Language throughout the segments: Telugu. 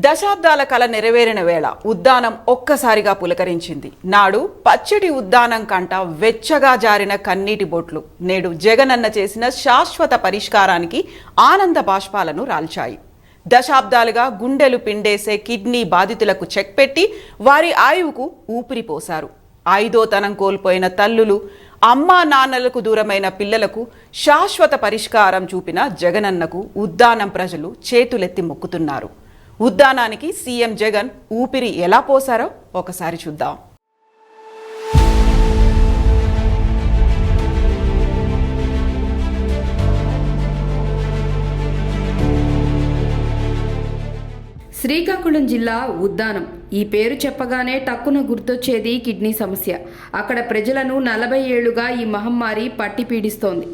దశాబ్దాల కల నెరవేరిన వేళ ఉద్దానం ఒక్కసారిగా పులకరించింది. నాడు పచ్చటి ఉద్దానం కంట వెచ్చగా జారిన కన్నీటి బొట్లు నేడు జగనన్న చేసిన శాశ్వత పరిష్కారానికి ఆనంద బాష్పాలను రాల్చాయి. దశాబ్దాలుగా గుండెలు పిండేసే కిడ్నీ బాధితులకు చెక్ పెట్టి వారి ఆయువుకు ఊపిరి పోశారు. ఐదోతనం కోల్పోయిన తల్లులు, అమ్మా నాన్నలకు దూరమైన పిల్లలకు శాశ్వత పరిష్కారం చూపిన జగనన్నకు ఉద్దానం ప్రజలు చేతులెత్తి మొక్కుతున్నారు. ఉద్దానానికి సీఎం జగన్ ఊపిరి ఎలా పోసారో ఒకసారి చూద్దాం. శ్రీకాకుళం జిల్లా ఉద్దానం. ఈ పేరు చెప్పగానే టక్కున గుర్తొచ్చేది కిడ్నీ సమస్య. అక్కడ ప్రజలను 40 ఏళ్లుగా ఈ మహమ్మారి పట్టి పీడిస్తోంది.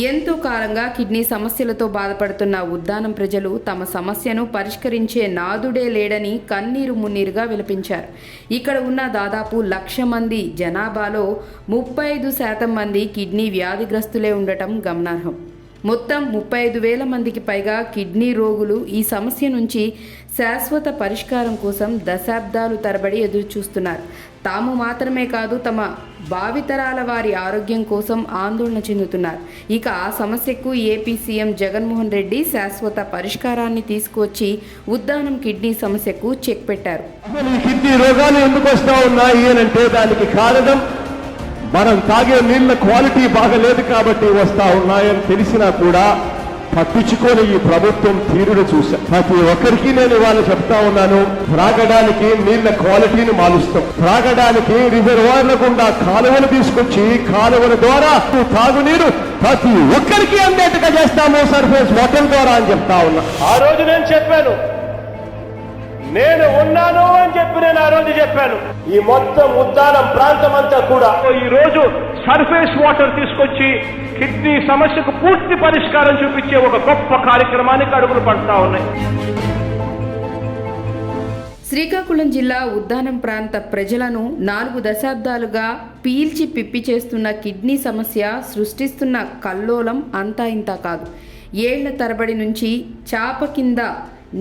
ఎంతో కాలంగా కిడ్నీ సమస్యలతో బాధపడుతున్న ఉద్దానం ప్రజలు తమ సమస్యను పరిష్కరించే నాదుడే లేడని కన్నీరు మున్నీరుగా విలపించారు. ఇక్కడ ఉన్న దాదాపు 1,00,000 మంది జనాభాలో 35% మంది కిడ్నీ వ్యాధిగ్రస్తులే ఉండటం గమనార్హం. మొత్తం 35,000 మందికి పైగా కిడ్నీ రోగులు ఈ సమస్య నుంచి శాశ్వత పరిష్కారం కోసం దశాబ్దాలు తరబడి ఎదురుచూస్తున్నారు. తాము మాత్రమే కాదు, తమ భావితరాల వారి ఆరోగ్యం కోసం ఆందోళన చెందుతున్నారు. ఇక ఆ సమస్యకు ఏపీ సీఎం జగన్మోహన్ రెడ్డి శాశ్వత పరిష్కారాన్ని తీసుకువచ్చి ఉద్దానం కిడ్నీ సమస్యకు చెక్ పెట్టారు. కిడ్నీ రోగాలు ఎందుకు వస్తూ ఉన్నాయి అంటే దానికి కారణం మనం తాగే నీళ్ల క్వాలిటీ బాగలేదు కాబట్టి వస్తా ఉన్నాయని తెలిసినా కూడా పట్టించుకొని ఈ ప్రభుత్వం తీరును చూసా. ప్రతి ఒక్కరికి నేను ఇవాళ చెప్తా ఉన్నాను, త్రాగడానికి నీళ్ల క్వాలిటీని మారుస్తాం. త్రాగడానికి రిజర్వాయర్ల గుండా కాలువలు తీసుకొచ్చి కాలువల ద్వారా తాగునీరు ప్రతి ఒక్కరికి అందేట్టుగా చేస్తాము సర్ఫేస్ వాటర్ ద్వారా అని చెప్తా ఉన్నా. ఆ రోజు నేను చెప్పాను, నేను ఉన్నాను అని చెప్పి నేను ఆ రోజు చెప్పాను. ఈ మొత్తం ఉద్దానం ప్రాంతం అంతా కూడా ఈ రోజు సర్ఫేస్ వాటర్ తీసుకొచ్చి కిడ్నీ సమస్యకు పూర్తి పరిష్కారం చూపించే ఒక గొప్ప కార్యక్రమానికి అడుగులు పడుతూ ఉన్నాయి. శ్రీకాకుళం జిల్లా ఉద్దానం ప్రాంత ప్రజలను 4 దశాబ్దాలుగా పీల్చి పిప్పి చేస్తున్న కిడ్నీ సమస్య సృష్టిస్తున్న కల్లోలం అంతా ఇంతా కాదు. ఏళ్ల తరబడి నుంచి చాప కింద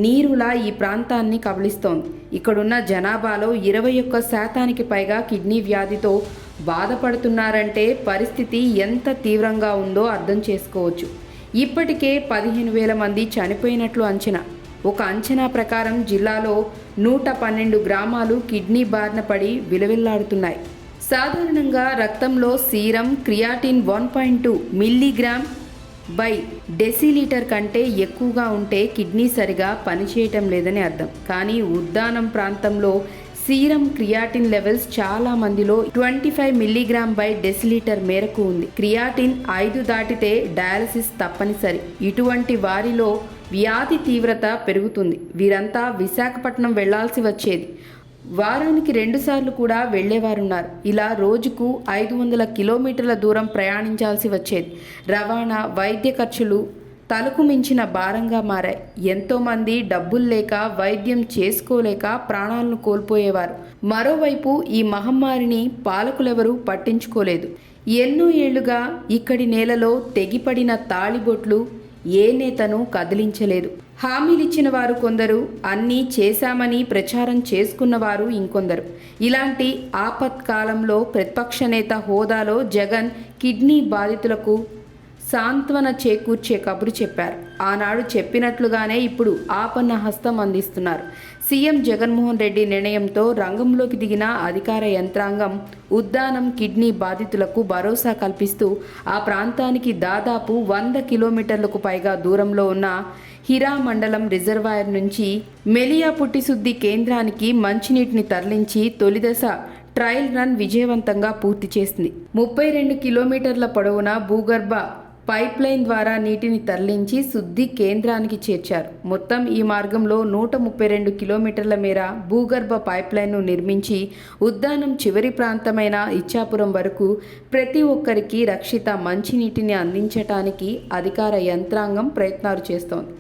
నీరులా ఈ ప్రాంతాన్ని కబళిస్తోంది. ఇక్కడున్న జనాభాలో 21% పైగా కిడ్నీ వ్యాధితో బాధపడుతున్నారంటే పరిస్థితి ఎంత తీవ్రంగా ఉందో అర్థం చేసుకోవచ్చు. ఇప్పటికే 15,000 మంది చనిపోయినట్లు అంచనా. ఒక అంచనా ప్రకారం జిల్లాలో 112 గ్రామాలు కిడ్నీ బారిన పడి విలవిల్లాడుతున్నాయి. సాధారణంగా రక్తంలో serum creatinine 1.2 milligram by decilitre కంటే ఎక్కువగా ఉంటే కిడ్నీ సరిగా పనిచేయటం లేదని అర్థం. కానీ ఉద్దానం ప్రాంతంలో సీరం క్రియాటిన్ లెవెల్స్ చాలా మందిలో 25 మిల్లీగ్రామ్ బై డెసిలీటర్ మేరకు ఉంది. క్రియాటిన్ 5 దాటితే డయాలసిస్ తప్పనిసరి. ఇటువంటి వారిలో వ్యాధి తీవ్రత పెరుగుతుంది. వీరంతా విశాఖపట్నం వెళ్లాల్సి వచ్చేది. వారానికి 2 సార్లు కూడా వెళ్లేవారున్నారు. ఇలా రోజుకు 500 కిలోమీటర్ల దూరం ప్రయాణించాల్సి వచ్చేది. రవాణా, వైద్య ఖర్చులు తలకు మించిన భారంగా మారాయి. ఎంతోమంది డబ్బులు లేక వైద్యం చేసుకోలేక ప్రాణాలను కోల్పోయేవారు. మరోవైపు ఈ మహమ్మారిని పాలకులెవరూ పట్టించుకోలేదు. ఎన్నో ఏళ్లుగా ఇక్కడి నేలలో తెగిపడిన తాళిబొట్లు ఏ నేతను కదిలించలేదు. హామీలిచ్చిన వారు కొందరు, అన్నీ చేశామని ప్రచారం చేసుకున్నవారు ఇంకొందరు. ఇలాంటి ఆపత్కాలంలో ప్రతిపక్ష నేత హోదాలో జగన్ కిడ్నీ బాధితులకు సాంత్వన చేకూర్చే కబురు చెప్పారు. ఆనాడు చెప్పినట్లుగానే ఇప్పుడు ఆపన్న హస్తం అందిస్తున్నారు. సీఎం జగన్మోహన్ రెడ్డి నిర్ణయంతో రంగంలోకి దిగిన అధికార యంత్రాంగం ఉద్దానం కిడ్నీ బాధితులకు భరోసా కల్పిస్తూ ఆ ప్రాంతానికి దాదాపు 100 కిలోమీటర్లకు పైగా దూరంలో ఉన్న హిరా మండలం రిజర్వాయర్ నుంచి మెలియా పుట్టిశుద్ధి కేంద్రానికి మంచినీటిని తరలించి తొలిదశ ట్రయల్ రన్ విజయవంతంగా పూర్తి చేసింది. 32 కిలోమీటర్ల పొడవున భూగర్భ పైప్ లైన్ ద్వారా నీటిని తరలించి శుద్ధి కేంద్రానికి చేర్చారు. మొత్తం ఈ మార్గంలో 132 కిలోమీటర్ల మేర భూగర్భ పైప్ లైన్ను నిర్మించి ఉద్దానం చివరి ప్రాంతమైన ఇచ్చాపురం వరకు ప్రతి ఒక్కరికి రక్షిత మంచినీటిని అందించటానికి అధికార యంత్రాంగం ప్రయత్నాలు చేస్తోంది.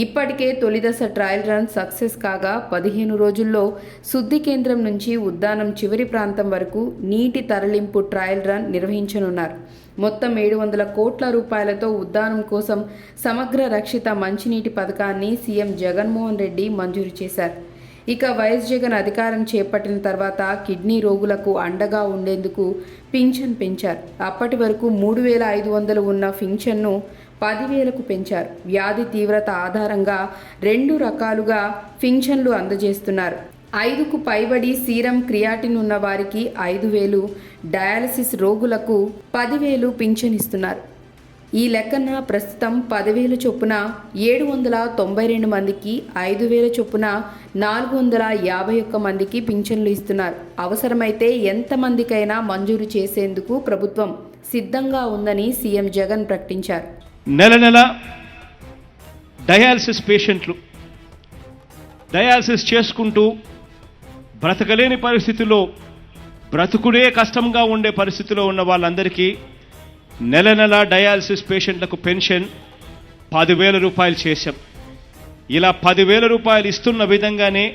ఇప్పటికే తొలిదశ ట్రయల్ రన్ సక్సెస్ కాగా 15 రోజుల్లో శుద్ధి కేంద్రం నుంచి ఉద్దానం చివరి ప్రాంతం వరకు నీటి తరలింపు ట్రయల్ రన్ నిర్వహించనున్నారు. మొత్తం 700 కోట్ల రూపాయలతో ఉద్దానం కోసం సమగ్ర రక్షిత మంచినీటి పథకాన్ని సీఎం జగన్మోహన్ రెడ్డి మంజూరు చేశారు. ఇక వైఎస్ జగన్ అధికారం చేపట్టిన తర్వాత కిడ్నీ రోగులకు అండగా ఉండేందుకు పింఛన్ పెంచారు. అప్పటి వరకు 3,500 ఉన్న పింఛన్ను 10,000కు పెంచారు. వ్యాధి తీవ్రత ఆధారంగా 2 రకాలుగా పింఛన్లు అందజేస్తున్నారు. 5కు పైబడి సీరం క్రియాటిన్ ఉన్న వారికి 5,000, డయాలసిస్ రోగులకు 10,000 పింఛన్ ఇస్తున్నారు. ఈ లెక్కన ప్రస్తుతం 10,000 చొప్పున 792 మందికి, 5,000 చొప్పున 451 మందికి పింఛన్లు ఇస్తున్నారు. అవసరమైతే ఎంతమందికైనా మంజూరు చేసేందుకు ప్రభుత్వం సిద్ధంగా ఉందని సీఎం జగన్ ప్రకటించారు. నెల నెల డయాలసిస్ పేషెంట్లు డయాలసిస్ చేసుకుంటూ బ్రతకలేని పరిస్థితిలో, బ్రతుకుడే కష్టంగా ఉండే పరిస్థితిలో ఉన్న వాళ్ళందరికీ నెల నెల డయాలసిస్ పేషెంట్లకు పెన్షన్ 10,000 రూపాయలు చేశాం. ఇలా 10,000 రూపాయలు ఇస్తున్న విధంగానే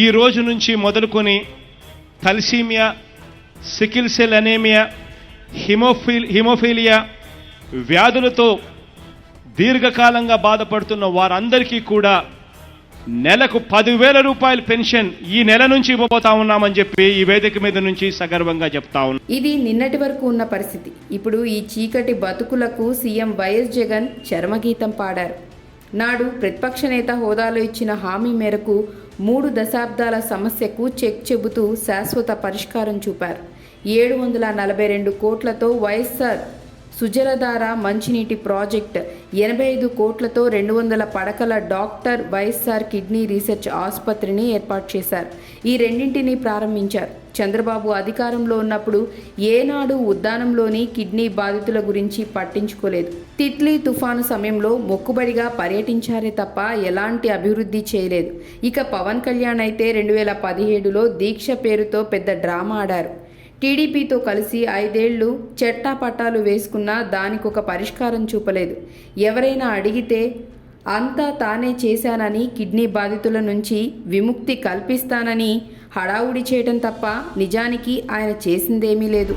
ఈ రోజు నుంచి మొదలుకొని thalassaemia, sickle cell anaemia, haemophilia వ్యాధులతో దీర్ఘకాలంగా బాధపడుతున్న వారందరికీ కూడా నెలకు 10,000 రూపాయల పెన్షన్ ఈ నెల నుంచి ఇవ్వబోతా ఉన్నామని చెప్పి ఈ వేదిక మీద నుంచి సగర్వంగా చెప్తా ఉన్నాం. ఇది నిన్నటి వరకు ఉన్న పరిస్థితి. ఇప్పుడు ఈ చీకటి బతుకులకు సీఎం వైఎస్ జగన్ చరమగీతం పాడారు. నాడు ప్రతిపక్ష నేత హోదాలో ఇచ్చిన హామీ మేరకు 3 దశాబ్దాల సమస్యకు చెక్ చెబుతూ శాశ్వత పరిష్కారం చూపారు. 742 కోట్లతో వైఎస్ఆర్ సుజలధార మంచినీటి ప్రాజెక్ట్, 85 కోట్లతో 200 పడకల డాక్టర్ వైఎస్ఆర్ కిడ్నీ రీసెర్చ్ ఆసుపత్రిని ఏర్పాటు చేశారు. ఈ రెండింటినీ ప్రారంభించారు. చంద్రబాబు అధికారంలో ఉన్నప్పుడు ఏనాడు ఉద్దానంలోని కిడ్నీ బాధితుల గురించి పట్టించుకోలేదు. తిత్లీ తుఫాను సమయంలో మొక్కుబడిగా పర్యటించారే తప్ప ఎలాంటి అభివృద్ధి చేయలేదు. ఇక పవన్ కళ్యాణ్ అయితే 2017లో దీక్ష పేరుతో పెద్ద డ్రామా ఆడారు. టీడీపీతో కలిసి 5 ఏళ్లు చెట్టాపట్టాలు వేసుకున్నా దానికొక పరిష్కారం చూపలేదు. ఎవరైనా అడిగితే అంతా తానే చేశానని, కిడ్నీ బాధితుల నుంచి విముక్తి కల్పిస్తానని హడావుడి చేయడం తప్ప నిజానికి ఆయన చేసిందేమీ లేదు.